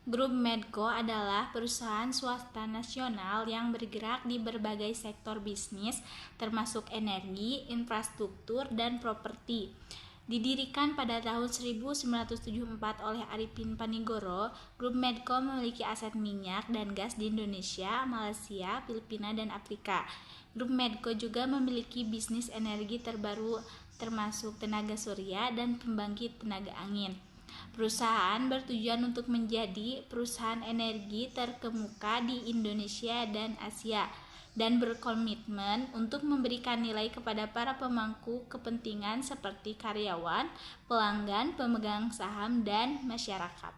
Grup Medco adalah perusahaan swasta nasional yang bergerak di berbagai sektor bisnis, termasuk energi, infrastruktur, dan properti. Didirikan pada tahun 1974 oleh Arifin Panigoro, Grup Medco memiliki aset minyak dan gas di Indonesia, Malaysia, Filipina, dan Afrika. Grup Medco juga memiliki bisnis energi terbaru termasuk tenaga surya dan pembangkit tenaga angin. Perusahaan bertujuan untuk menjadi perusahaan energi terkemuka di Indonesia dan Asia dan berkomitmen untuk memberikan nilai kepada para pemangku kepentingan seperti karyawan, pelanggan, pemegang saham, dan masyarakat.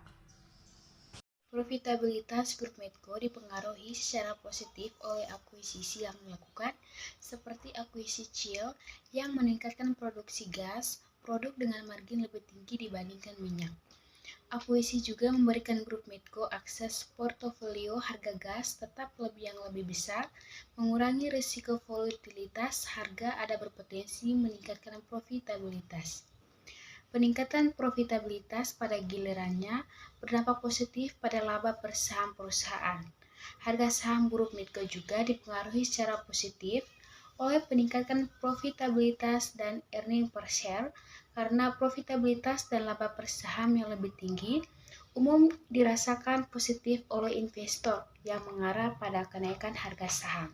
Profitabilitas Grup Medco dipengaruhi secara positif oleh akuisisi yang dilakukan, seperti akuisisi Shell yang meningkatkan produksi gas, produk dengan margin lebih tinggi dibandingkan minyak. Akuisisi juga memberikan Grup Medco akses portofolio harga gas tetap yang lebih besar, mengurangi risiko volatilitas harga ada berpotensi meningkatkan profitabilitas. Peningkatan profitabilitas pada gilirannya berdampak positif pada laba per saham perusahaan. Harga saham Grup Medco juga dipengaruhi secara positif oleh peningkatan profitabilitas dan earning per share karena profitabilitas dan laba per saham yang lebih tinggi umum dirasakan positif oleh investor yang mengarah pada kenaikan harga saham.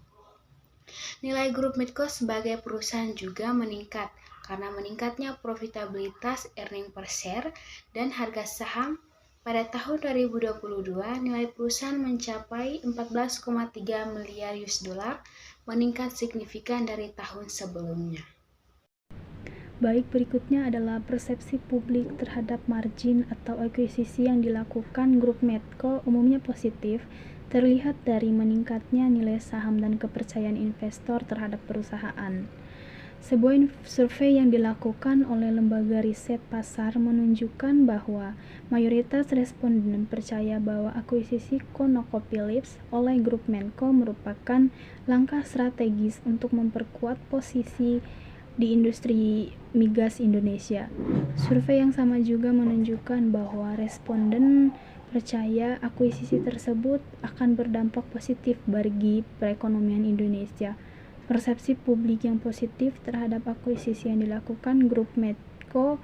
Nilai Grup Medco sebagai perusahaan juga meningkat karena meningkatnya profitabilitas earning per share dan harga saham. Pada tahun 2022, nilai perusahaan mencapai 14,3 miliar US dollar, meningkat signifikan dari tahun sebelumnya. Baik, berikutnya adalah persepsi publik terhadap margin atau akuisisi yang dilakukan Grup Medco umumnya positif, terlihat dari meningkatnya nilai saham dan kepercayaan investor terhadap perusahaan. Sebuah survei yang dilakukan oleh lembaga riset pasar menunjukkan bahwa mayoritas responden percaya bahwa akuisisi ConocoPhillips oleh Grup Medco merupakan langkah strategis untuk memperkuat posisi di industri migas Indonesia. Survei yang sama juga menunjukkan bahwa responden percaya akuisisi tersebut akan berdampak positif bagi perekonomian Indonesia. Persepsi publik yang positif terhadap akuisisi yang dilakukan Grup Medco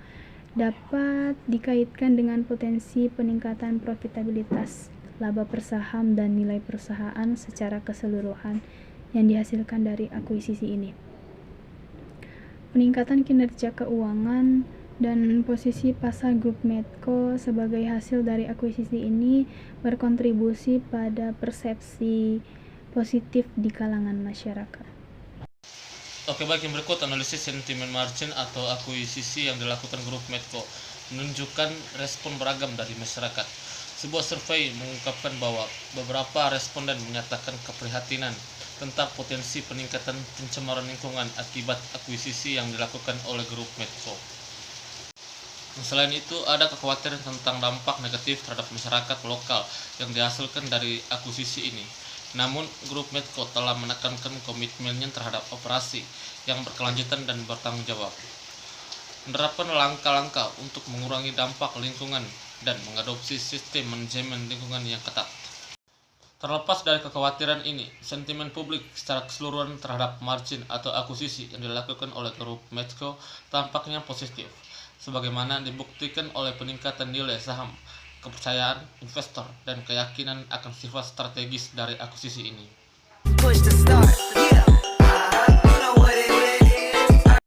dapat dikaitkan dengan potensi peningkatan profitabilitas, laba per saham, dan nilai perusahaan secara keseluruhan yang dihasilkan dari akuisisi ini. Peningkatan kinerja keuangan dan posisi pasar Grup Medco sebagai hasil dari akuisisi ini berkontribusi pada persepsi positif di kalangan masyarakat. Oke, baik, yang berikut analisis sentimen margin atau akuisisi yang dilakukan Grup Medco menunjukkan respon beragam dari masyarakat. Sebuah survei mengungkapkan bahwa beberapa responden menyatakan keprihatinan tentang potensi peningkatan pencemaran lingkungan akibat akuisisi yang dilakukan oleh Grup Medco. Selain itu, ada kekhawatiran tentang dampak negatif terhadap masyarakat lokal yang dihasilkan dari akuisisi ini. Namun, Grup Medco telah menekankan komitmennya terhadap operasi yang berkelanjutan dan bertanggung jawab, menerapkan langkah-langkah untuk mengurangi dampak lingkungan, dan mengadopsi sistem manajemen lingkungan yang ketat. Terlepas dari kekhawatiran ini, sentimen publik secara keseluruhan terhadap margin atau akuisisi yang dilakukan oleh Grup Medco tampaknya positif, sebagaimana dibuktikan oleh peningkatan nilai saham, kepercayaan investor, dan keyakinan akan sifat strategis dari akuisisi ini.